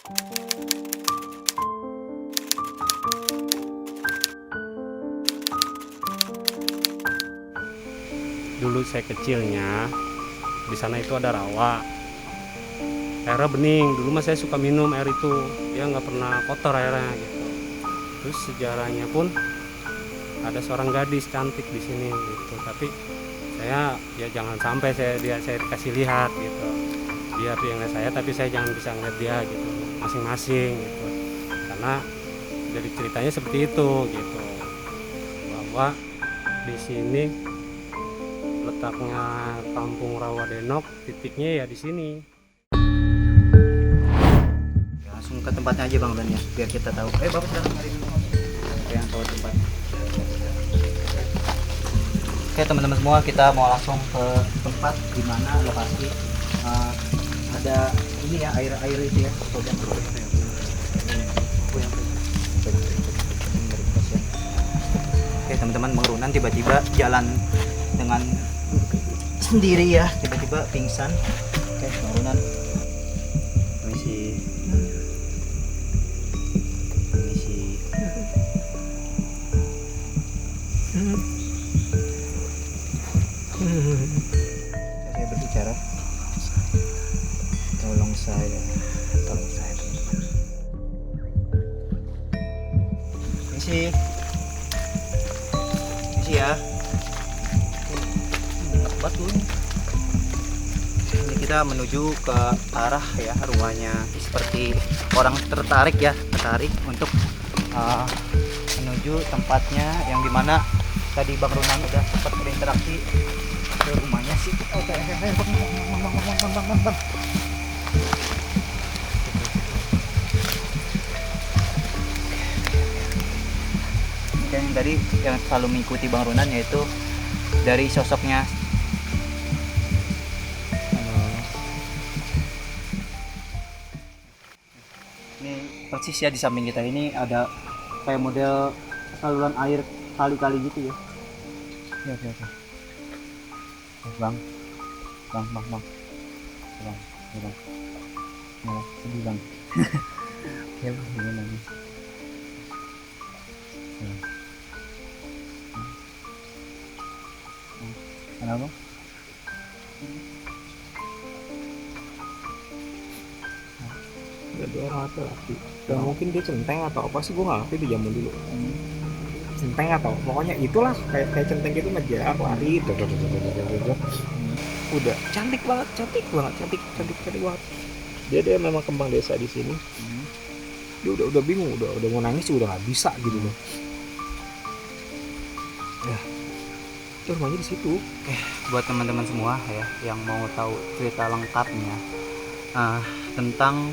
Dulu saya kecilnya di sana itu ada rawa, airnya bening. Dulu mah saya suka minum air itu, ya nggak pernah kotor airnya gitu. Terus sejarahnya pun ada seorang gadis cantik di sini gitu. Tapi saya ya jangan sampai saya dikasih lihat gitu. Dia yang ngeliat saya tapi saya jangan bisa ngeliat dia gitu, masing-masing gitu. Karena dari ceritanya seperti itu gitu, bahwa di sini letaknya Kampung Rawadenok, titiknya ya di sini. Langsung ke tempatnya aja Bang Ben ya, biar kita tahu. Bapak sekarang hari ini yang tahu tempat. Oke teman-teman semua, kita mau langsung ke tempat di mana lokasi ada ini ya, air itu ya. Oke teman-teman, Bang Runan tiba-tiba jalan dengan sendiri ya, tiba-tiba pingsan. Oke Bang Runan, permisi. Saya berbicara, tolong saya teman-teman. Misi ya. Enak banget tuh. Ini kita menuju ke arah ya rumahnya, seperti orang tertarik untuk menuju tempatnya yang dimana tadi Bang Runan udah sempat berinteraksi ke rumahnya sih. Oke, bang. Oke, yang tadi yang selalu mengikuti Bang Runan yaitu dari sosoknya. Ini persis ya, di samping kita ini ada kayak model saluran air kali-kali gitu ya. Oke. Bang. Nah, sedih Bang. Ya Bang, gimana nih? Kenapa? Ada dua orang laki-laki. Dan mungkin dia centeng atau apa sih, gue nggak ngerti di zaman dulu. Centeng atau pokoknya itulah kayak centeng gitu, ngejar lari. Udah cantik banget. Dia memang kembang desa di sini. Dia udah bingung, udah mau nangis, udah nggak bisa gitu loh. Ya, itu rumahnya di situ. Buat teman-teman semua ya yang mau tahu cerita lengkapnya tentang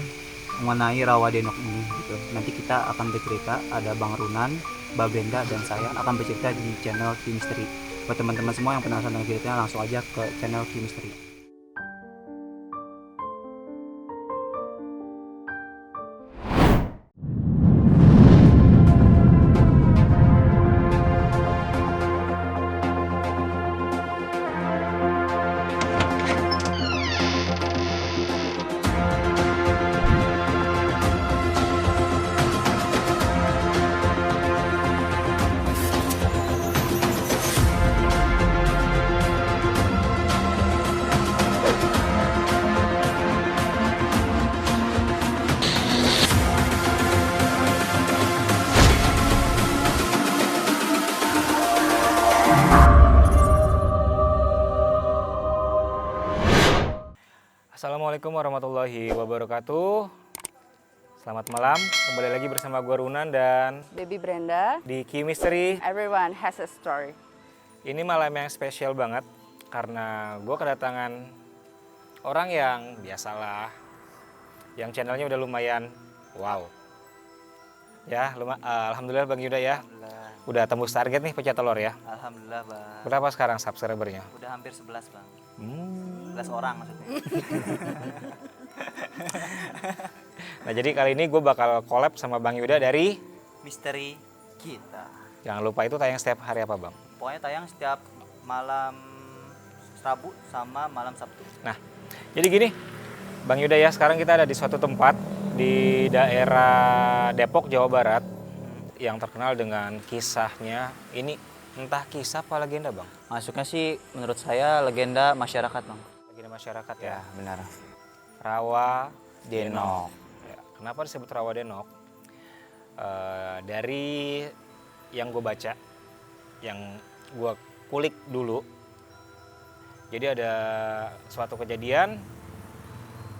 mengenai Rawadenok ini gitu. Nanti kita akan bercerita, ada Bang Runan, Mbak Brenda dan saya akan bercerita di channel Kimisteri. Buat teman-teman semua yang penasaran dengan ceritanya, langsung aja ke channel Kimisteri. Assalamualaikum warahmatullahi wabarakatuh. Selamat malam, kembali lagi bersama gua Runan dan Baby Brenda. di Kimisteri. Everyone has a story. Ini malam yang spesial banget karena gua kedatangan orang yang biasalah, yang channelnya udah lumayan wow. Ya, alhamdulillah Bang Yuda ya. Udah tembus target nih pecah telur ya. Alhamdulillah Bang. Berapa sekarang subscribernya? Udah hampir 11 Bang. 11 orang maksudnya. Nah jadi kali ini gue bakal collab sama Bang Yuda dari Misteri kita. Jangan lupa itu tayang setiap hari apa Bang? Pokoknya tayang setiap malam Rabu sama malam Sabtu. Nah jadi gini Bang Yuda ya, sekarang kita ada di suatu tempat di daerah Depok, Jawa Barat, yang terkenal dengan kisahnya. Ini entah kisah apa legenda, Bang? Masuknya sih menurut saya legenda masyarakat, Bang. Legenda masyarakat ya. Benar. Rawa Denok. Ya, kenapa disebut Rawa Denok? Dari yang gue baca, yang gue kulik dulu, jadi ada suatu kejadian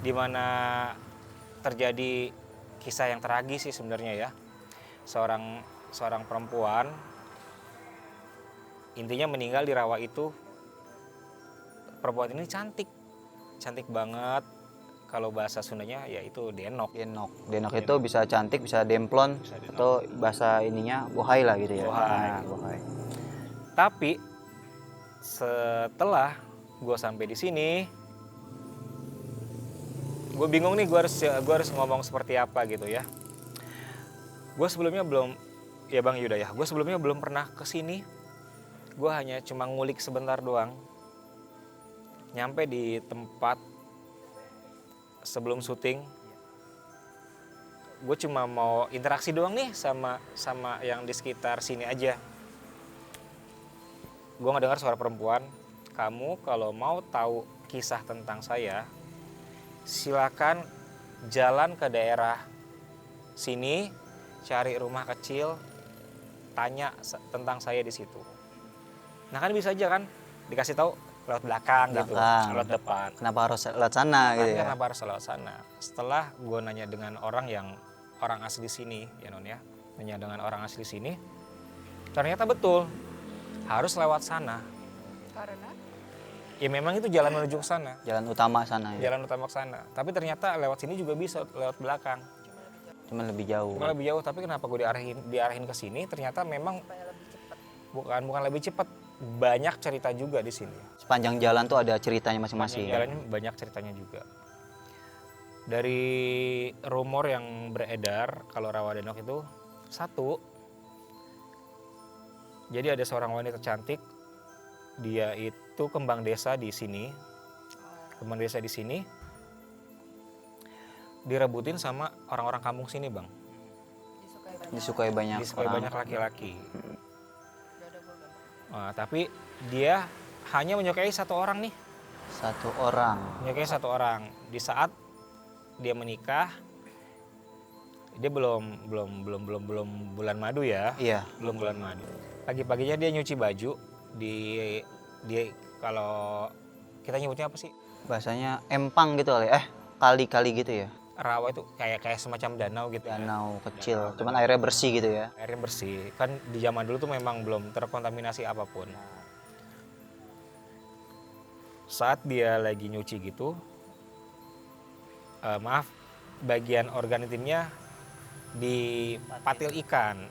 di mana terjadi kisah yang tragis sih sebenarnya ya. Seorang perempuan intinya meninggal di rawa itu. Perempuan ini cantik banget. Kalau bahasa Sundanya ya itu denok. Denok itu bisa cantik, bisa demplon, atau bahasa ininya bohai lah gitu ya. Bohai. Nah, bohai. Tapi setelah gue sampai di sini, gue bingung nih, gue harus ngomong seperti apa gitu ya. Gue sebelumnya belum, ya Bang Yuda ya, gue sebelumnya belum pernah ke sini. Gue hanya cuma ngulik sebentar doang. Nyampe di tempat sebelum syuting, gue cuma mau interaksi doang nih sama yang di sekitar sini aja. Gue ngedengar suara perempuan, kamu kalau mau tahu kisah tentang saya, silakan jalan ke daerah sini, cari rumah kecil, tanya tentang saya di situ. Nah kan bisa aja kan dikasih tahu lewat belakang gitu, lewat depan. Kenapa harus lewat sana gitu ya? Kenapa harus lewat sana? Setelah gue nanya dengan orang asli sini, ya Non ya, nanya dengan orang asli sini, ternyata betul harus lewat sana. Karena Ya memang itu jalan menuju ke sana, Jalan utama sana ya. jalan utama ke sana. Tapi ternyata lewat sini juga bisa, lewat belakang. Cuman lebih jauh. Cuma lebih jauh, tapi kenapa gue diarahin ke sini? Ternyata memang bukan lebih cepat, banyak cerita juga di sini. Sepanjang jalan tuh ada ceritanya Panjang masing-masing. jalannya banyak ceritanya juga. Dari rumor yang beredar kalau Rawa Denok itu satu, jadi ada seorang wanita cantik, dia itu kembang desa di sini, direbutin sama orang-orang kampung sini, Bang. Disukai banyak orang. Laki-laki. Nah, tapi dia hanya menyukai satu orang nih. Menyukai satu orang. Di saat dia menikah, dia belum bulan madu ya. Iya. Belum bulan madu. Pagi-paginya dia nyuci baju di kalau kita nyebutnya apa sih? Bahasanya empang gitu kali. Kali-kali gitu ya. Rawa itu kayak semacam danau gitu. Danau kecil. Cuman airnya bersih gitu ya. Airnya bersih. Kan di zaman dulu tuh memang belum terkontaminasi apapun. Saat dia lagi nyuci gitu, bagian organ intimnya di patil ikan.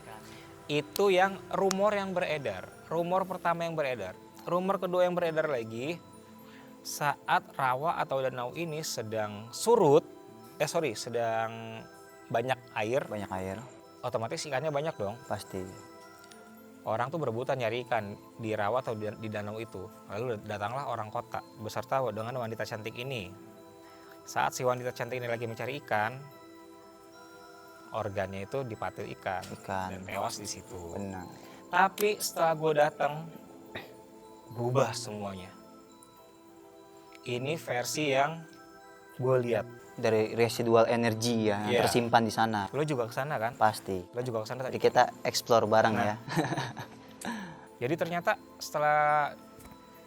Itu yang rumor yang beredar. Rumor pertama yang beredar. Rumor kedua yang beredar lagi, saat rawa atau danau ini sedang sedang banyak air, otomatis ikannya banyak dong. Pasti. Orang tuh berebutan nyari ikan di rawa atau di danau itu. Lalu datanglah orang kota beserta dengan wanita cantik ini. Saat si wanita cantik ini lagi mencari ikan, organnya itu di patil ikan. Dan tewas di situ. Benar. Tapi setelah gue datang, berubah semuanya. Ini versi yang gue lihat. Dari residual energi ya, yang tersimpan di sana. Lo juga ke sana kan? Pasti. Lo juga ke sana tadi. Jadi kita explore bareng ya. Jadi ternyata setelah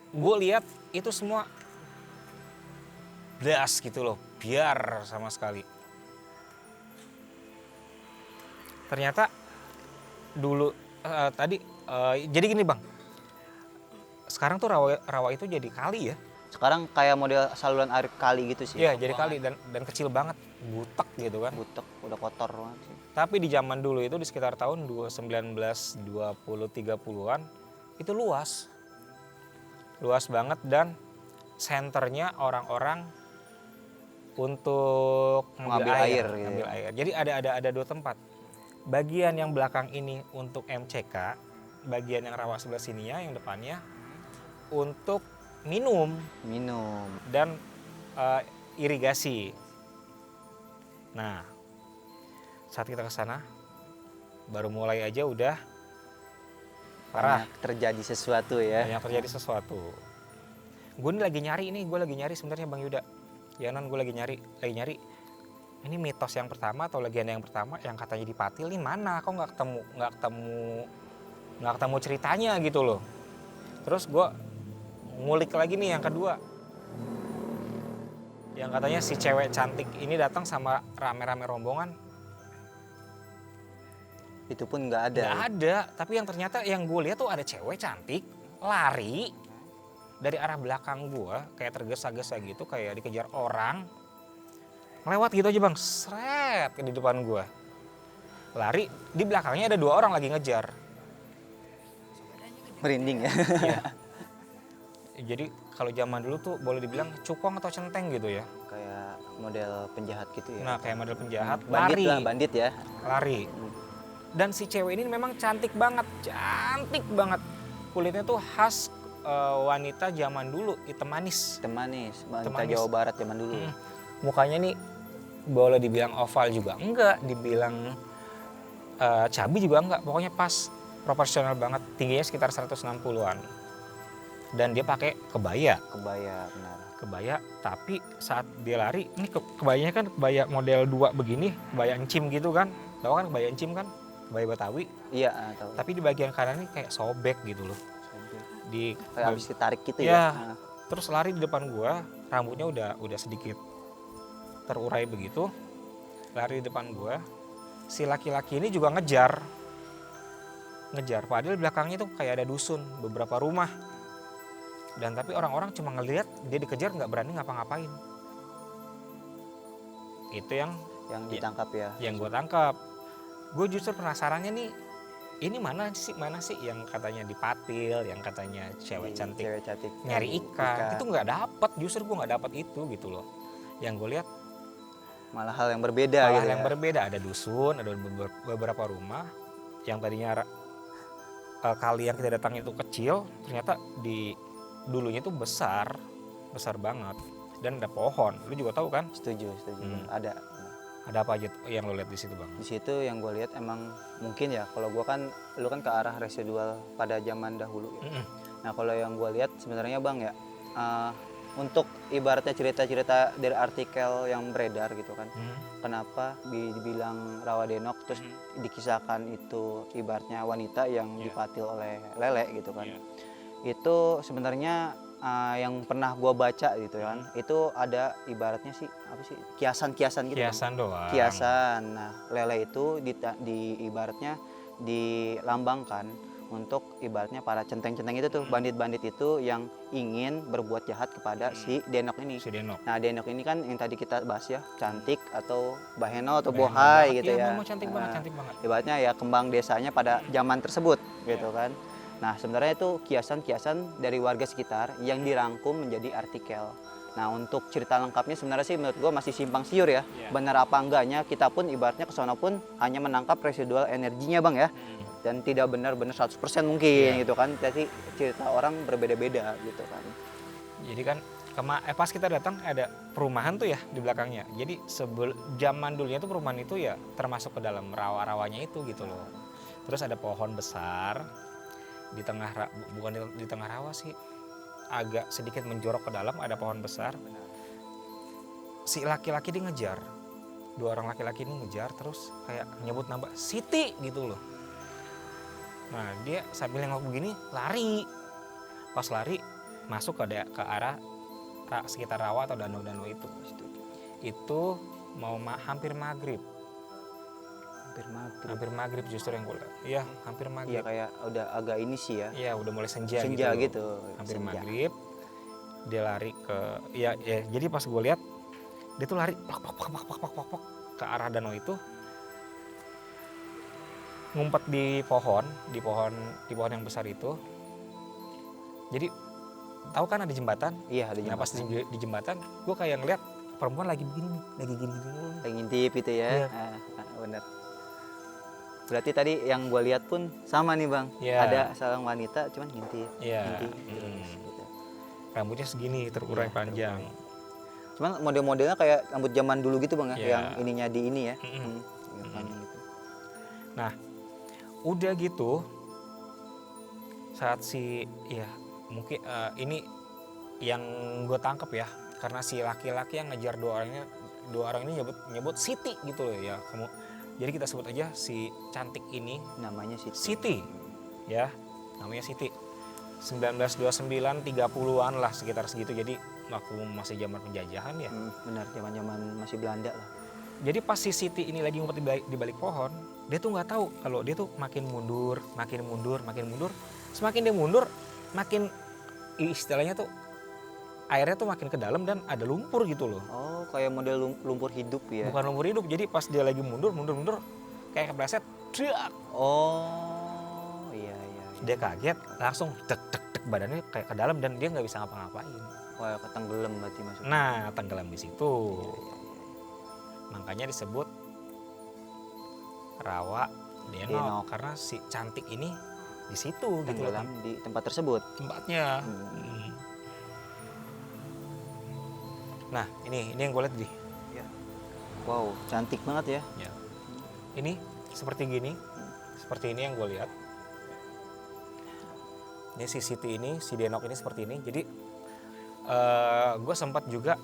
gue lihat itu semua das gitu loh, biar sama sekali. Ternyata dulu jadi gini Bang. Sekarang tuh rawa itu jadi kali ya. Sekarang kayak model saluran air kali gitu sih. Iya, jadi kali dan kecil banget, butek gitu kan. Butek, udah kotor banget sih. Tapi di zaman dulu itu di sekitar tahun 1920-30-an itu luas. Luas banget dan senternya orang-orang untuk Mengambil air. ngambil air. Jadi ada dua tempat. Bagian yang belakang ini untuk MCK, bagian yang rawa sebelah sininya yang depannya untuk minum dan irigasi. Nah, saat kita ke sana baru mulai aja udah parah. Banyak terjadi sesuatu ya. Yang terjadi sesuatu. Gue lagi nyari sebenarnya Bang Yuda. Ya non, gue lagi nyari. Ini mitos yang pertama atau legenda yang pertama yang katanya dipatil ini mana? Kok nggak ketemu ceritanya gitu loh. Terus gue ngulik lagi nih yang kedua. Yang katanya si cewek cantik ini datang sama rame-rame rombongan. Itu pun nggak ada. Nggak ada, tapi yang ternyata yang gue lihat tuh ada cewek cantik lari dari arah belakang gue kayak tergesa-gesa gitu, kayak dikejar orang. Lewat gitu aja Bang, seret ke di depan gue. Lari, di belakangnya ada 2 orang lagi ngejar. Merinding ya. Iya. Jadi kalau zaman dulu tuh boleh dibilang cukong atau centeng gitu ya. Kayak model penjahat gitu ya. Nah kayak model penjahat, Bandit lari. lah, bandit ya. Lari. Dan si cewek ini memang cantik banget. Kulitnya tuh khas wanita zaman dulu, hitam manis. Manis, Hitam wanita manis. Jawa Barat zaman dulu. Mukanya nih boleh dibilang oval juga enggak, dibilang cabi juga enggak, pokoknya pas, proporsional banget, tingginya sekitar 160-an. Dan dia pakai kebaya, Benar. tapi saat dia lari, ini kebayanya kan kebaya model 2 begini, kebaya encim gitu kan, tahu kan kebaya encim kan, kebaya Betawi, Iya, tahu. tapi di bagian kanan ini kayak sobek gitu loh. Kayak habis ditarik gitu Ya. ya. Terus lari di depan gua, rambutnya udah sedikit terurai begitu, lari di depan gua. Si laki-laki ini juga ngejar, padahal belakangnya tuh kayak ada dusun, beberapa rumah. Dan tapi orang-orang cuma ngelihat dia dikejar, nggak berani ngapa-ngapain. Itu yang ditangkap ya. Yang gue tangkap. Gue justru penasarannya nih, ini mana sih yang katanya dipatil, yang katanya cewek cantik nyari ikan. Itu nggak dapet, justru gue nggak dapet itu gitu loh. Yang gue lihat Malah hal yang berbeda malah gitu yang ya. berbeda, ada dusun, ada beberapa rumah yang tadinya kali yang kita datang itu kecil, ternyata dulunya itu besar banget, dan ada pohon. Lu juga tahu kan? Setuju. Ada. Ada apa aja yang lo lihat di situ Bang? Di situ yang gue lihat emang mungkin ya, kalau gue kan, lu kan ke arah residual pada zaman dahulu ya. Nah kalau yang gue lihat sebenarnya Bang ya, untuk ibaratnya cerita-cerita dari artikel yang beredar gitu kan, kenapa dibilang Rawadenok, terus dikisahkan itu ibaratnya wanita yang dipatil oleh lele gitu kan. Itu sebenarnya yang pernah gue baca gitu kan, itu ada ibaratnya sih apa sih, kiasan-kiasan gitu. Kiasan doang. Kiasan. Nah lele itu di ibaratnya dilambangkan untuk ibaratnya para centeng-centeng itu tuh, bandit-bandit itu yang ingin berbuat jahat kepada si Denok ini. Nah Denok ini kan yang tadi kita bahas ya, cantik atau baheno atau bohai gitu ya. Cantik banget. Ibaratnya ya kembang desanya pada zaman tersebut gitu kan. Nah sebenarnya itu kiasan-kiasan dari warga sekitar yang dirangkum menjadi artikel. Nah untuk cerita lengkapnya sebenarnya sih menurut gue masih simpang siur ya. Benar apa enggaknya, kita pun ibaratnya kesana pun hanya menangkap residual energinya Bang ya. Dan tidak benar-benar 100% mungkin gitu kan. Jadi cerita orang berbeda-beda gitu kan. Jadi kan pas kita datang ada perumahan tuh ya di belakangnya. Jadi zaman dulunya tuh perumahan itu ya termasuk ke dalam rawa-rawanya itu gitu loh. Terus ada pohon besar di tengah bukan di tengah rawa sih, agak sedikit menjorok ke dalam, ada pohon besar. Si laki-laki dia ngejar, 2 orang laki-laki ini ngejar, terus kayak nyebut nama Siti gitu loh. Nah dia sambil nengok begini lari, pas lari masuk ke arah sekitar rawa atau danau-danau itu mau hampir maghrib. Hampir maghrib justru yang gue lihat. Iya, hampir maghrib. Iya kayak udah agak ini sih ya. Iya, udah mulai senja gitu. Hampir maghrib. Dia lari ke jadi pas gue lihat dia tuh lari plak ke arah danau itu. Ngumpet di pohon yang besar itu. Jadi tahu kan ada jembatan? Iya, ada jembatan. Nah, pas di jembatan gue kayak ngeliat perempuan lagi begini nih, lagi gini. Lagi ngintip gitu ya. Iya. Bener. Berarti tadi yang gue lihat pun sama nih Bang. Iya. Ada seorang wanita cuman ngintip. Iya. Gitu. Rambutnya segini, terurai panjang. Cuman model-modelnya kayak rambut zaman dulu gitu Bang ya, Iya. yang ininya di ini ya. irfannya gitu. Nah, udah gitu saat si ya mungkin ini yang gue tangkep ya, karena si laki-laki yang ngejar dua orang ini nyebut Siti gitu loh ya. Jadi kita sebut aja si cantik ini Namanya Siti ya, namanya Siti. 1929 30-an lah sekitar segitu, jadi waktu masih zaman penjajahan ya. Benar, zaman-zaman masih Belanda lah. Jadi pas si Siti ini lagi ngumpet di balik pohon, dia tuh nggak tahu kalau dia tuh makin mundur. Semakin dia mundur, makin istilahnya tuh airnya tuh makin ke dalam dan ada lumpur gitu loh. Oh, kayak model lumpur hidup ya. Bukan lumpur hidup, jadi pas dia lagi mundur kayak kepleset, drak. Oh, iya. Dia kaget, langsung dek badannya kayak ke dalam dan dia nggak bisa ngapa-ngapain. Wah, ketenggelam berarti maksudnya. Nah, tenggelam di situ. Makanya disebut rawa denok karena si cantik ini di situ gitu loh, Tenggelam di tempat tersebut. tempatnya. Nah, ini yang gue lihat nih. Wow, cantik banget ya. Ya. Ini seperti gini. Seperti ini yang gue lihat. Ini si Siti ini, si denok ini seperti ini. Jadi gue sempat juga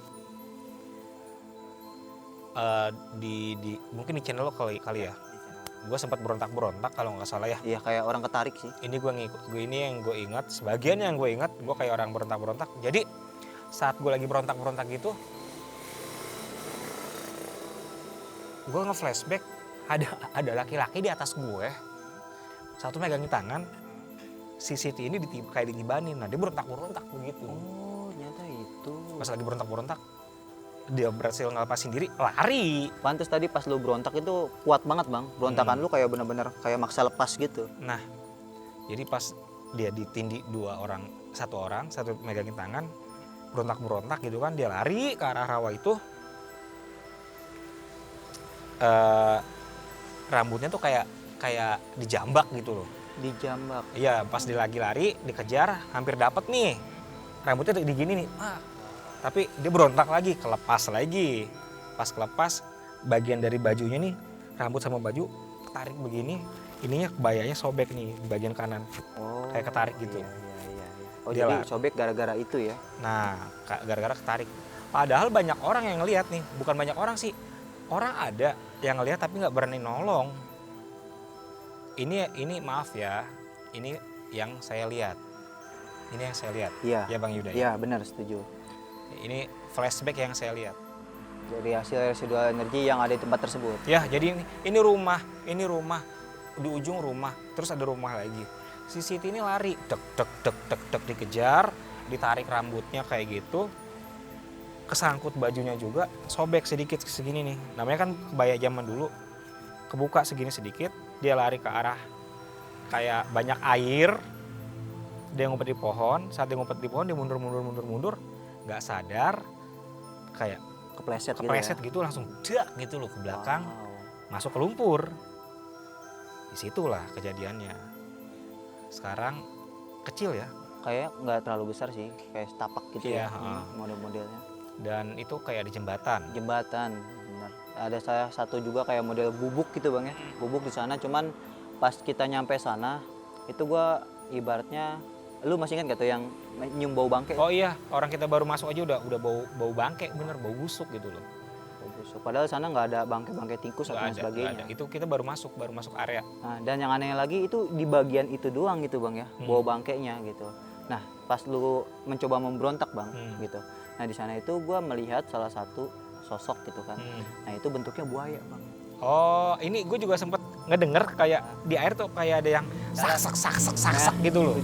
mungkin di channel lo kali ya. Gue sempat berontak kalau nggak salah ya. Iya, kayak orang ketarik sih. Ini ini yang gue ingat, sebagian yang gue ingat, gue kayak orang berontak. Jadi saat gue lagi berontak gitu, gue nge-flashback ada laki-laki di atas gue, satu megangin tangan, si Siti ini kayak ditibanin. Nah, dia berontak begitu. Oh, ternyata itu. Pas lagi berontak, dia berhasil ngelepasin diri, lari. Pantes tadi pas lu berontak itu kuat banget, Bang. Berontakan lu kayak bener-bener kayak maksa lepas gitu. Nah, jadi pas dia ditindih satu orang, satu megangin tangan, berontak gitu kan, dia lari ke arah rawa itu. Rambutnya tuh kayak dijambak gitu loh. Dijambak. Iya, pas dia lagi lari, dikejar, hampir dapet nih. Rambutnya digini nih. Tapi dia berontak lagi, kelepas lagi. Pas kelepas, bagian dari bajunya nih, rambut sama baju ketarik begini. Ininya kebayanya sobek nih di bagian kanan. Oh. Kayak ketarik gitu. Iya. Oh, Dia jadi sobek gara-gara itu ya. Nah, gara-gara ketarik. Padahal banyak orang yang ngelihat nih, bukan banyak orang sih. Orang ada yang ngelihat tapi nggak berani nolong. Ini maaf ya, ini yang saya lihat. Iya. Ya Bang Yuda. Iya, benar, setuju. Ini flashback yang saya lihat. Dari hasil residual energi yang ada di tempat tersebut. Ya, jadi ini rumah, di ujung rumah, terus ada rumah lagi. Si Siti ini lari, dek dikejar, ditarik rambutnya kayak gitu. Kesangkut bajunya juga, sobek sedikit segini nih. Namanya kan kebaya zaman dulu. Kebuka segini sedikit, dia lari ke arah kayak banyak air. Dia ngumpet di pohon, saat dia ngumpet di pohon dia mundur, nggak sadar, kayak Kepleset gitu langsung dak gitu loh ke belakang, Wow. masuk ke lumpur. Disitulah kejadiannya. Sekarang kecil ya, Kayak nggak terlalu besar sih, kayak setapak gitu Iya, ya. Model-modelnya. dan itu kayak di jembatan. Jembatan, benar. Ada saya satu juga kayak model bubuk gitu, Bang ya. Bubuk di sana, cuman pas kita nyampe sana itu gua ibaratnya, lu masih ingat gak tuh yang nyium bau bangke? Oh iya, orang kita baru masuk aja udah bau bangke, bener bau busuk gitu loh. Bau busuk. Padahal sana nggak ada bangke-bangke tikus atau Nggak sebagainya. ada. Itu kita baru masuk area. Nah, dan yang aneh lagi itu di bagian itu doang gitu, Bang ya, bau bangkainya gitu. Nah, pas lu mencoba memberontak, Bang, gitu. Nah, di sana itu gua melihat salah satu sosok gitu kan. Nah, itu bentuknya buaya, Bang. Oh, ini gue juga sempet ngedenger kayak di air tuh kayak ada yang sak gitu loh.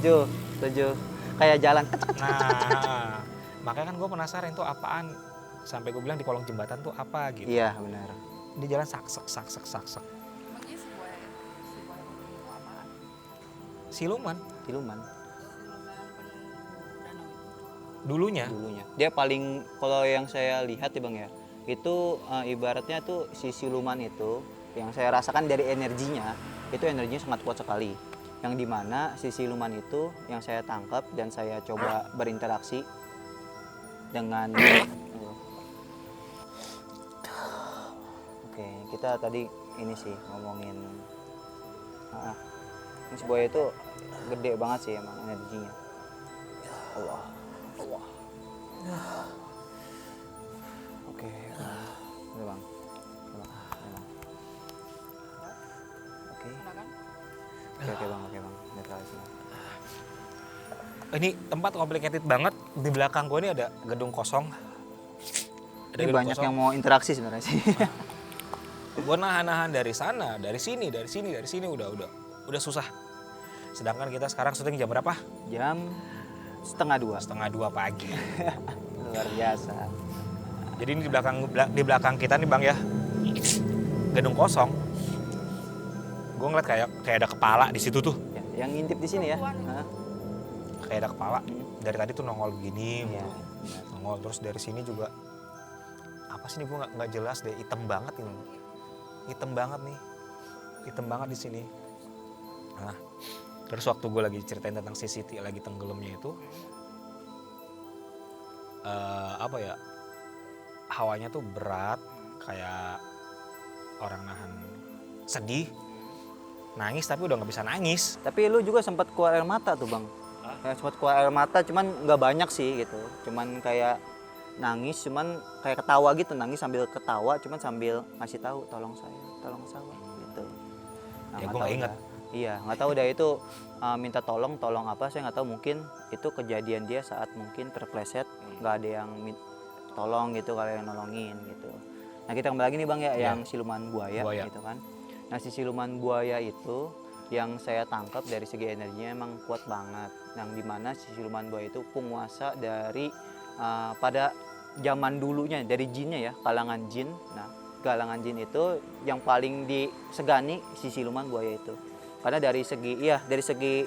Setuju. Kayak jalan. Nah, makanya kan gue penasaran itu apaan. Sampai gue bilang di kolong jembatan tuh apa gitu. Iya, benar. Di jalan sak. Emangnya si buaya itu apaan? Siluman Siluman dulunya. dia paling, kalau yang saya lihat ya Bang ya, itu ibaratnya tuh si siluman itu yang saya rasakan dari energinya sangat kuat sekali, yang dimana si siluman itu yang saya tangkap dan saya coba berinteraksi dengan Oke, kita tadi ini sih ngomongin ini si buaya itu gede banget sih emang energinya. Allah. Oke, udah bang. Udah, bang. Oke. Udah kan? Oke bang, netralisasi. Ini tempat complicated banget. Di belakang gue ini ada gedung kosong. Ini banyak yang mau interaksi sebenarnya sih. Gue nahan-nahan dari sana, dari sini udah susah. Sedangkan kita sekarang syuting jam berapa? Jam setengah 2. Setengah 2 pagi. Luar biasa. Jadi ini di belakang kita nih Bang ya, gedung kosong. Gue ngeliat kayak ada kepala di situ tuh. Ya, yang ngintip di sini ya. Hah? Kayak ada kepala. Dari tadi tuh nongol begini, Iya. nongol terus dari sini juga. Apa sih nih gue nggak jelas deh, hitam banget ini. Hitam banget di sini. Nah, terus waktu gue lagi ceritain tentang si Siti lagi tenggelamnya itu, apa ya? Hawanya tuh berat, kayak orang nahan sedih, nangis tapi udah nggak bisa nangis. Tapi lu juga sempat keluar air mata tuh bang. Ya, sempat keluar air mata, cuman nggak banyak sih gitu. Cuman kayak nangis, cuman kayak ketawa gitu, nangis sambil ketawa, cuman sambil ngasih tahu tolong saya gitu. Nah, Ya, nggak gua nggak tahu ingat. dah. Iya, nggak tahu dah itu minta tolong apa saya nggak tahu, mungkin itu kejadian dia saat mungkin terpleset, nggak ada yang tolong gitu, kalau yang nolongin gitu. Nah kita kembali lagi nih bang ya, yang siluman buaya gitu kan. Nah si siluman buaya itu yang saya tangkap dari segi energinya emang kuat banget. Yang dimana si siluman buaya itu penguasa dari pada zaman dulunya, dari jinnya ya, kalangan jin. Nah kalangan jin itu yang paling disegani si siluman buaya itu. Karena dari segi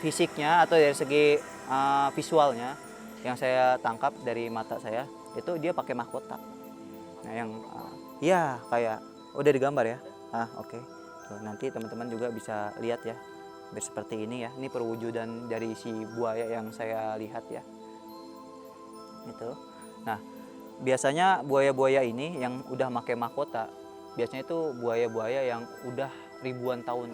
fisiknya atau dari segi visualnya yang saya tangkap dari mata saya itu dia pakai mahkota. Nah yang ya kayak udah digambar ya. Oke. Tuh, nanti teman-teman juga bisa lihat ya. Seperti ini ya. Ini perwujudan dari si buaya yang saya lihat ya. Itu. Nah, biasanya buaya-buaya ini yang udah pakai mahkota, biasanya itu buaya-buaya yang udah ribuan tahun,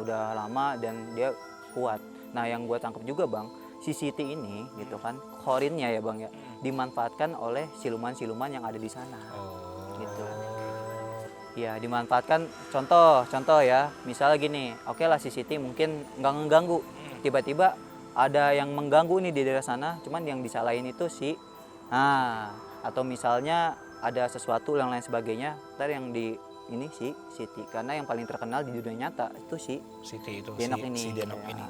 udah lama dan dia kuat. Nah, yang gue tangkap juga bang, si Siti ini gitu kan, korinnya ya bang ya, dimanfaatkan oleh siluman-siluman yang ada di sana. Gitu. Ya dimanfaatkan, contoh ya, misalnya gini, oke lah si Siti mungkin nggak ngeganggu, tiba-tiba ada yang mengganggu nih di daerah sana, cuman yang disalahin itu atau misalnya ada sesuatu yang lain sebagainya, ntar yang di ini si Siti, karena yang paling terkenal di dunia nyata itu si Siti itu, Denok si Denok ya. ini.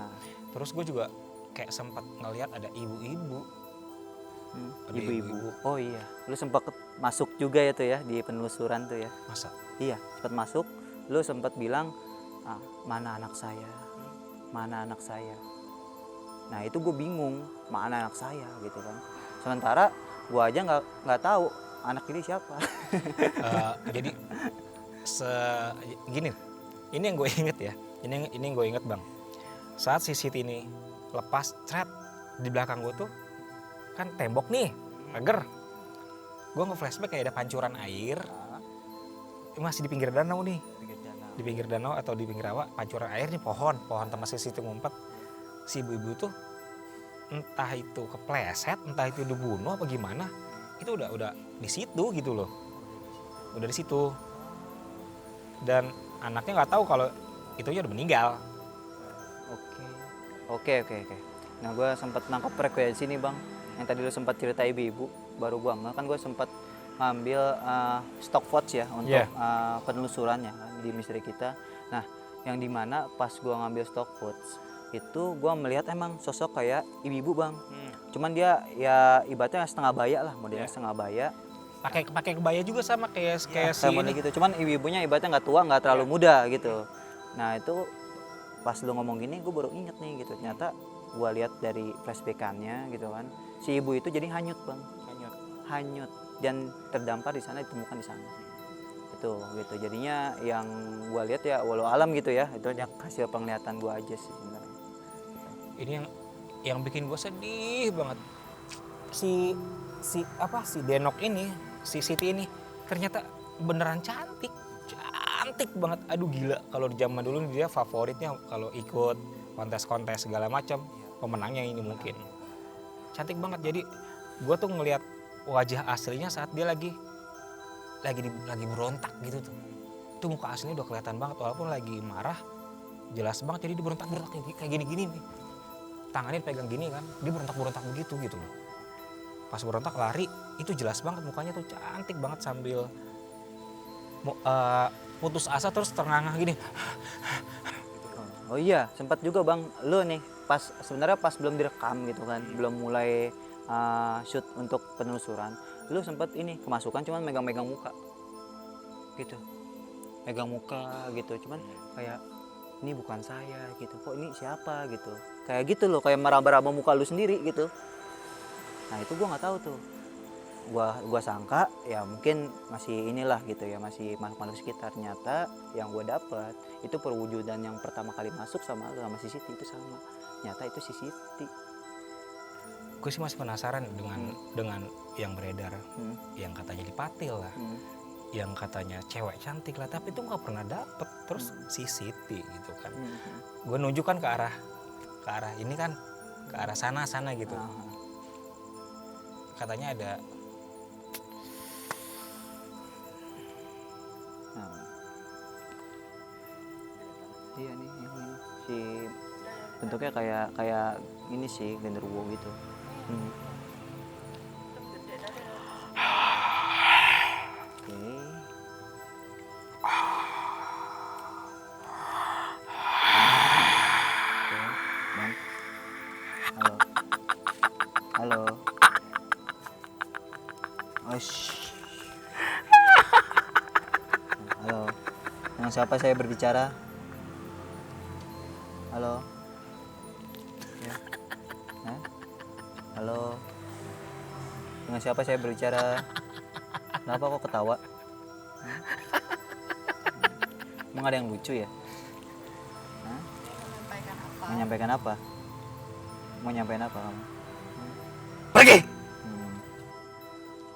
Terus gue juga kayak sempat ngelihat ada ibu-ibu. Ada Ibu-ibu. Oh iya, lu sempat masuk juga ya tuh ya di penelusuran tuh ya. Masa? Iya, sempat masuk, lu sempat bilang mana anak saya, mana anak saya. Nah itu gue bingung, mana anak saya gitu kan. Sementara gue aja nggak tahu anak ini siapa. Jadi gini, ini yang gue inget ya, ini yang gue inget bang. Saat si Siti ini lepas, di belakang gue tuh kan tembok nih, pagar. Gue nge-flashback kayak ada pancuran air, masih di pinggir danau nih. Di pinggir danau atau di pinggir rawa, pancuran air nih, pohon tempat si Siti ngumpet. Si ibu-ibu tuh entah itu kepleset, entah itu dibunuh apa gimana, itu udah di situ gitu loh, udah di situ. Dan anaknya nggak tahu kalau itu udah meninggal. Oke. Nah gue sempat nangkap frekuensi nih bang, yang tadi lu sempat cerita ibu-ibu, baru gue kan gue sempat ngambil stock footage ya untuk penelusurannya di misteri kita. Nah yang dimana pas gue ngambil stock footage itu gue melihat emang sosok kayak ibu-ibu bang, cuman dia ya ibaratnya setengah baya lah, modelnya setengah baya. Pakai kebaya juga sama kayak si model ini. gitu, cuman ibu-ibunya ibaratnya nggak tua, nggak terlalu muda gitu. Nah itu pas lu ngomong gini gue baru inget nih gitu, ternyata gue lihat dari flashbackannya gitu kan, si ibu itu jadi hanyut bang, hanyut dan terdampar di sana, ditemukan di sana itu gitu. Jadinya yang gue lihat ya walau alam gitu ya, itu hanya hasil penglihatan gue aja sih sebenarnya. Ini yang bikin gue sedih banget, si Denok ini, si Siti ini ternyata beneran cantik banget. Aduh gila, kalau di zaman dulu dia favoritnya kalau ikut kontes-kontes segala macam, pemenangnya ini mungkin. Cantik banget, jadi gue tuh ngelihat wajah aslinya saat dia lagi berontak gitu tuh. Itu muka aslinya udah kelihatan banget, walaupun lagi marah jelas banget, jadi dia berontak kayak gini-gini nih. Tangannya pegang gini kan, dia berontak begitu gitu loh. Pas berontak lari, itu jelas banget mukanya tuh cantik banget sambil putus asa terus ternganga gini. Oh iya, sempat juga Bang, lu nih sebenarnya pas belum direkam gitu kan, belum mulai shoot untuk penelusuran, lu sempat ini kemasukan cuman megang-megang muka gitu, megang muka gitu, cuman kayak ini bukan saya gitu, kok ini siapa gitu, kayak gitu loh, kayak meraba-raba muka lu sendiri gitu. Nah itu gua nggak tahu tuh, gua sangka ya mungkin masih inilah gitu ya, masih makhluk sekitar. Ternyata yang gua dapat itu perwujudan yang pertama kali masuk sama lu sama si Siti itu sama, ternyata itu si Siti. Gue sih masih penasaran dengan yang beredar, yang katanya dipatil lah, yang katanya cewek cantik lah, tapi itu nggak pernah dapet. Terus si Siti gitu kan, gue nunjukkan ke arah ini kan, ke arah sana gitu. Katanya ada iya nih yang ini si bentuknya kayak ini sih genderuwo gitu. Oke. Bang. Halo. Halo. Dengan siapa saya berbicara? Halo. Ya. Hah? Halo. Dengan siapa saya berbicara? Kenapa kok ketawa? Emang ada yang lucu ya? Hah? Menyampaikan apa? Mau nyampein apa kamu? pergi.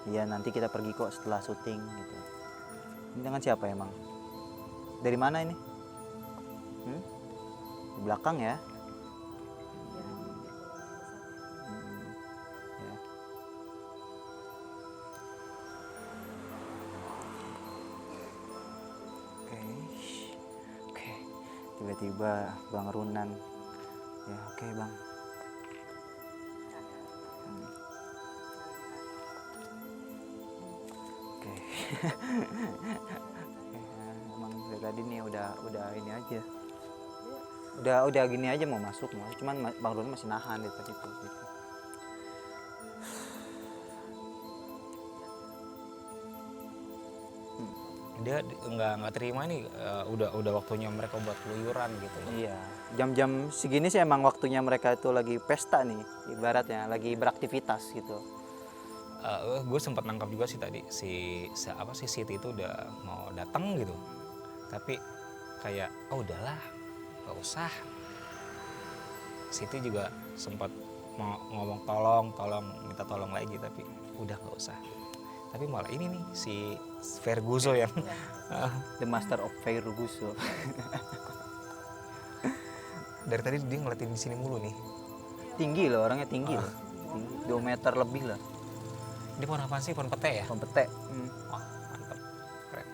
Iya nanti kita pergi kok setelah syuting gitu. Ini dengan siapa emang? Dari mana ini? Di belakang ya? Ya. Oke. Tiba-tiba Bang Runan. Ya oke Bang. Oke. Emang dari tadi nih udah ini aja. Udah gini aja mau masuk, cuman Bang Runan masih nahan di tadi tuh gitu. Dia nggak terima nih, udah waktunya mereka buat keluyuran gitu loh. Iya, jam-jam segini sih emang waktunya mereka itu lagi pesta nih, ibaratnya lagi beraktivitas gitu. Gue sempat nangkap juga sih tadi si Siti itu udah mau datang gitu, tapi kayak udahlah nggak usah. Siti juga sempat mau ngomong tolong minta tolong lagi, tapi udah nggak usah. Tapi malah ini nih si Ferguso yang The Master of Ferguso. dari tadi dia ngeliatin di sini mulu nih. Tinggi loh, orangnya tinggi loh. Tinggi, 2 meter lebih lah. Ini pohon apa sih? Pohon pete ya? Pohon pete. Wah mantap, keren.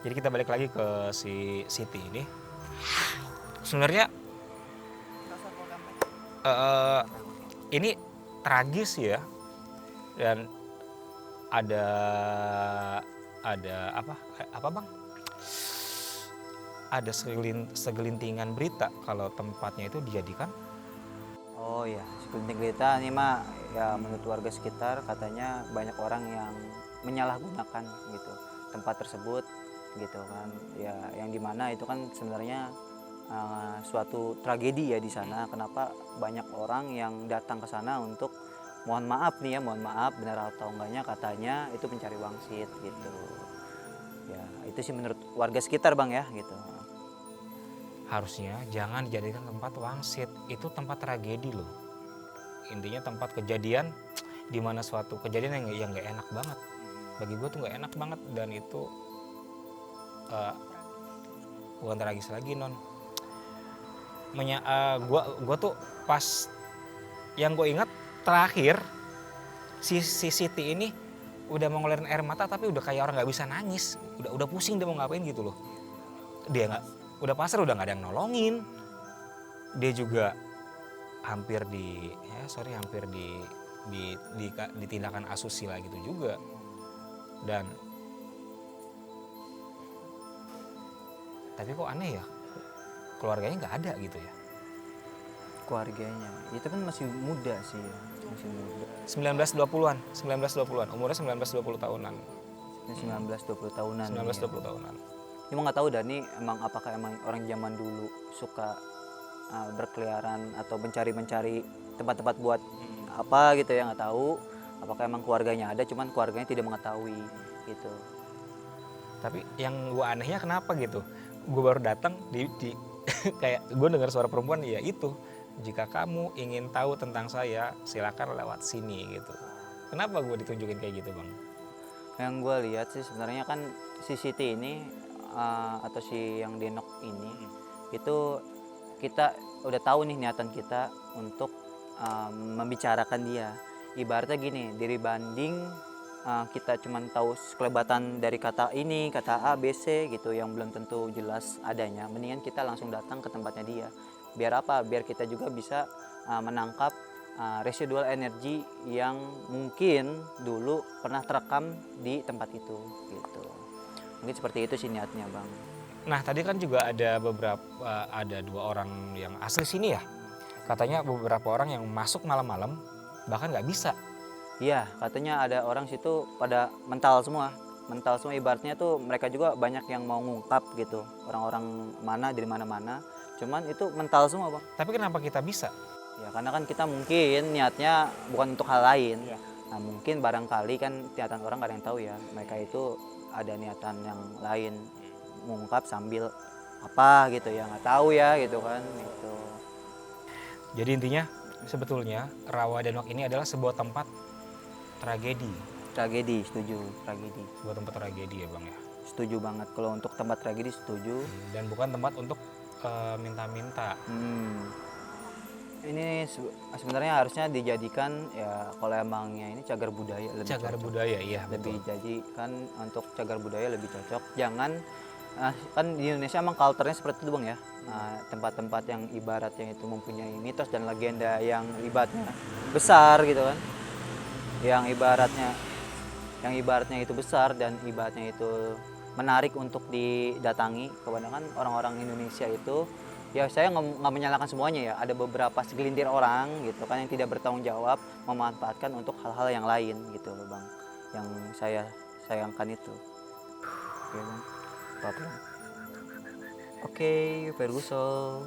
Jadi kita balik lagi ke si Siti ini. Sebenarnya ini tragis ya, dan ada apa Bang? Ada segelintingan berita kalau tempatnya itu dijadikan. Oh ya, segelintir berita ini mah ya menurut warga sekitar katanya banyak orang yang menyalahgunakan gitu tempat tersebut gitu kan. Ya yang dimana itu kan sebenarnya suatu tragedi ya di sana. Kenapa banyak orang yang datang ke sana untuk mohon maaf benar atau enggaknya katanya itu mencari wangsit gitu. Ya itu sih menurut warga sekitar Bang ya gitu. Harusnya jangan dijadikan tempat wangsit, itu tempat tragedi loh. Intinya tempat kejadian di mana suatu kejadian yang nggak enak banget. bagi gue tuh nggak enak banget. Dan itu bukan tragis lagi non, gue tuh pas yang gue ingat terakhir si Siti ini udah mau ngeluarin air mata tapi udah kayak orang nggak bisa nangis, udah pusing dia mau ngapain gitu loh. Dia nggak, udah pasrah, udah nggak ada yang nolongin. Dia juga hampir di tindakan asusila gitu juga. Dan tapi kok aneh ya, keluarganya nggak ada gitu ya. Keluarganya itu kan masih muda sih ya. Masih muda. 1920-an, umurnya 19-20 tahunan. 19-20 tahunan. 19-20 tahunan. Cuma nggak tahu dah nih apakah emang orang zaman dulu suka berkeliaran atau mencari tempat-tempat buat apa gitu ya, nggak tahu. Apakah emang keluarganya ada, cuman keluarganya tidak mengetahui gitu. Tapi yang gue anehnya kenapa gitu, gue baru datang di kayak gue dengar suara perempuan, ya itu, jika kamu ingin tahu tentang saya silakan lewat sini gitu. Kenapa gue ditunjukin kayak gitu bang? Yang gue lihat sih sebenarnya kan si Siti ini atau si yang Denok ini itu kita udah tahu nih niatan kita untuk membicarakan dia. Ibaratnya gini, dari banding kita cuma tahu sekelebatan dari kata ini, kata A, B, C gitu yang belum tentu jelas adanya, mendingan kita langsung datang ke tempatnya dia. Biar apa? Biar kita juga bisa menangkap residual energi yang mungkin dulu pernah terekam di tempat itu gitu. Mungkin seperti itu sih niatnya bang. Nah tadi kan juga ada ada 2 orang yang asli sini ya, katanya beberapa orang yang masuk malam-malam bahkan nggak bisa. Iya, katanya ada orang situ pada mental semua ibaratnya tuh mereka juga banyak yang mau ngungkap gitu, orang-orang mana dari mana-mana, cuman itu mental semua bang. Tapi kenapa kita bisa? Ya karena kan kita mungkin niatnya bukan untuk hal lain. Nah mungkin barangkali kan niatan orang gak ada yang tahu ya, mereka itu ada niatan yang lain, mengungkap sambil apa gitu ya, nggak tahu ya gitu kan gitu. Jadi intinya sebetulnya Rawa Denok ini adalah sebuah tempat tragedi. Tragedi, setuju, tragedi. Sebuah tempat tragedi ya bang ya. Setuju banget, kalau untuk tempat tragedi setuju. Dan bukan tempat untuk minta-minta. Ini sebenarnya harusnya dijadikan ya, kalau emangnya ini cagar budaya lebih Cagar cocok. budaya, iya Lebih betul. jadi kan untuk cagar budaya lebih cocok. Jangan kan di Indonesia emang culture-nya seperti itu bang ya. Tempat-tempat yang ibaratnya itu mempunyai mitos dan legenda yang ibaratnya besar gitu kan. Yang ibaratnya itu besar dan ibaratnya itu menarik untuk didatangi. Kebanyakan orang-orang Indonesia itu, ya saya nggak menyalahkan semuanya ya, ada beberapa segelintir orang gitu kan yang tidak bertanggung jawab memanfaatkan untuk hal-hal yang lain gitu loh bang, yang saya sayangkan itu. Oke bang, apa bang? Oke, Ferguson.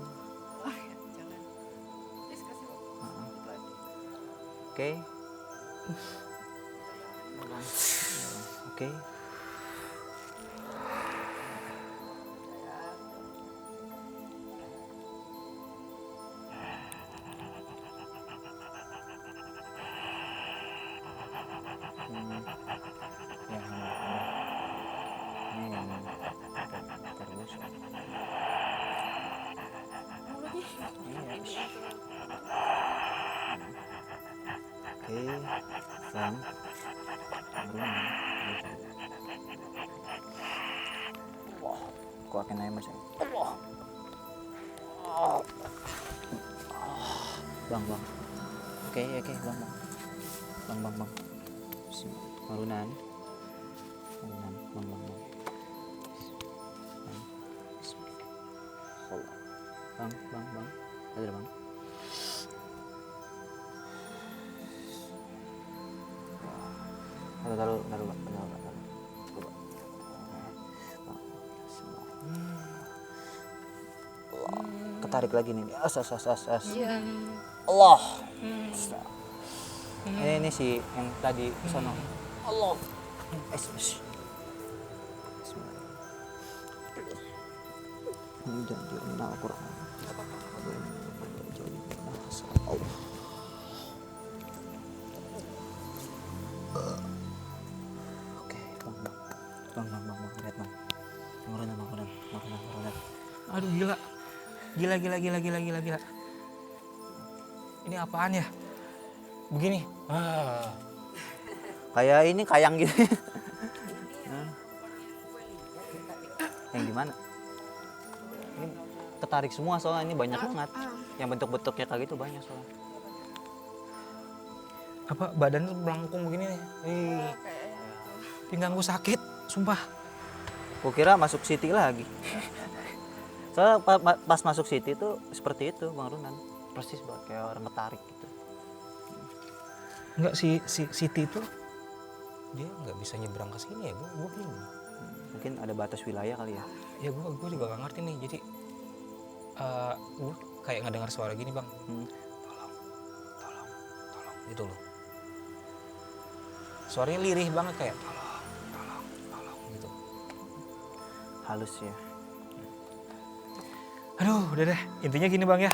Oke. Oke. Bang. Kok akan naik mas? Bang. Oke, bang. Marunan. Bang. Bang. Ada bang. Taruh. Ketarik lagi nih. As. Allah. Ini si yang tadi sono. Allah. Al-Quran. Oke. Mau kenapa Ronald? Aduh gila. Gila. Ini apaan ya? Begini. Kayak ini kayang gitu. Hah? Yang gimana? Ini ketarik semua soalnya ini banyak banget. Yang bentuk-bentuknya kayak gitu banyak soalnya. Apa badan tuh melengkung begini nih. Pinggangku sakit, sumpah. Kukira masuk City lagi. Soalnya pas masuk City tuh seperti itu Bang Runan. Persis banget kayak orang ketarik gitu. Enggak si Siti itu dia nggak bisa nyebrang ke sini ya, gue bingung. Mungkin ada batas wilayah kali ya. Ya gue juga gak ngerti nih, jadi gue kayak ngedengar suara gini bang, tolong gitu loh. Suaranya lirih banget kayak tolong gitu. Halus ya. Aduh udah deh, intinya gini bang ya,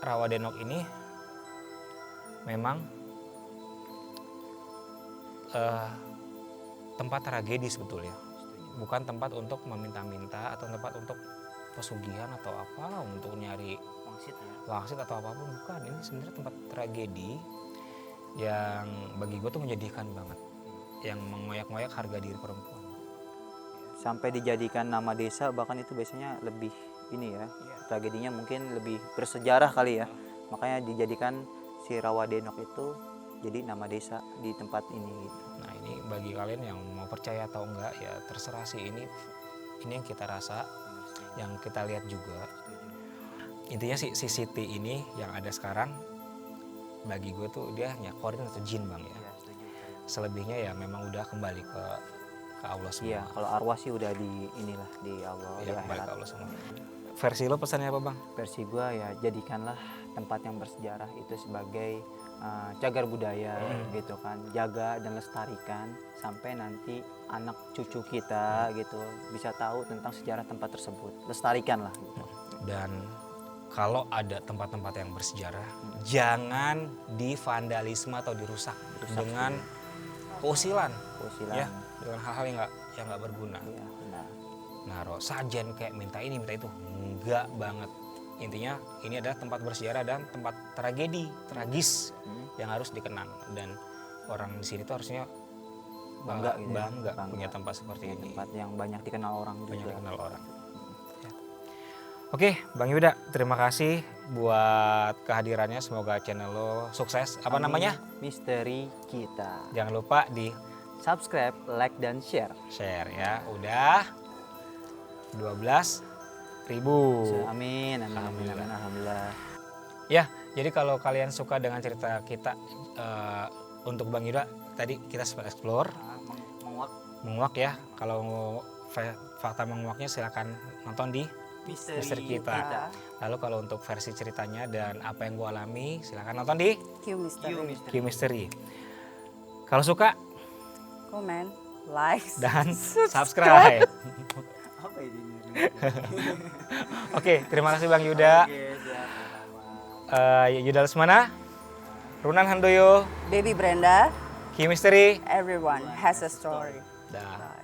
Rawadenok ini memang tempat tragedi sebetulnya, bukan tempat untuk meminta-minta atau tempat untuk pesugihan atau apa, untuk nyari wangsit atau apapun, bukan. Ini sebenarnya tempat tragedi yang bagi gue tuh menyedihkan banget, yang mengoyak-ngoyak harga diri perempuan. Sampai dijadikan nama desa bahkan itu biasanya lebih ini ya, tragedinya mungkin lebih bersejarah kali ya. Makanya dijadikan si Rawadenok itu jadi nama desa di tempat ini gitu. Nah ini bagi kalian yang mau percaya atau enggak ya terserah sih, ini yang kita rasa, yang kita lihat juga. Intinya si Siti ini yang ada sekarang bagi gue tuh dia hanya korin atau jin bang ya. Selebihnya ya memang udah kembali ke Allah semua. Iya, kalau arwah sih udah di inilah di Allah, Ya, di kembali ke akhirat. Allah semua. Versi lo pesannya apa bang? Versi gua ya jadikanlah tempat yang bersejarah itu sebagai cagar budaya gitu kan, jaga dan lestarikan sampai nanti anak cucu kita gitu bisa tahu tentang sejarah tempat tersebut, lestarikan lah gitu. Dan kalau ada tempat-tempat yang bersejarah, jangan divandalisme atau dirusak dengan keusilan, Usilan. ya, dengan hal-hal yang nggak berguna. Iya, benar. Naruh sajen kayak minta ini minta itu, enggak banget. Intinya ini adalah tempat bersejarah dan tempat tragedi tragis yang harus dikenang, dan orang di sini tuh harusnya Bangga gitu ya, bangga bangga. punya tempat seperti ini, Tempat yang banyak dikenal orang banyak juga. dikenal orang. Ya. Oke Bang Yuda, terima kasih buat kehadirannya, semoga channel lo sukses. Apa Amin. namanya? Misteri kita. Jangan lupa di Subscribe, like dan share. share ya. Udah 12.000. Amin, alhamdulillah. Ya, jadi kalau kalian suka dengan cerita kita untuk Bang Yuda, tadi kita sempat explore menguak ya. Kalau fakta menguaknya silakan nonton di Misteri kita. Lalu kalau untuk versi ceritanya dan apa yang gue alami, silakan nonton di Q Mystery. Q Mystery. Kalau suka Comment, like, dan subscribe. Apa ini? Oke, terima kasih Bang Yuda. Yuda Lesmana, Runan Handoyo, Baby Brenda. Q Mystery. Everyone has a story. Dah.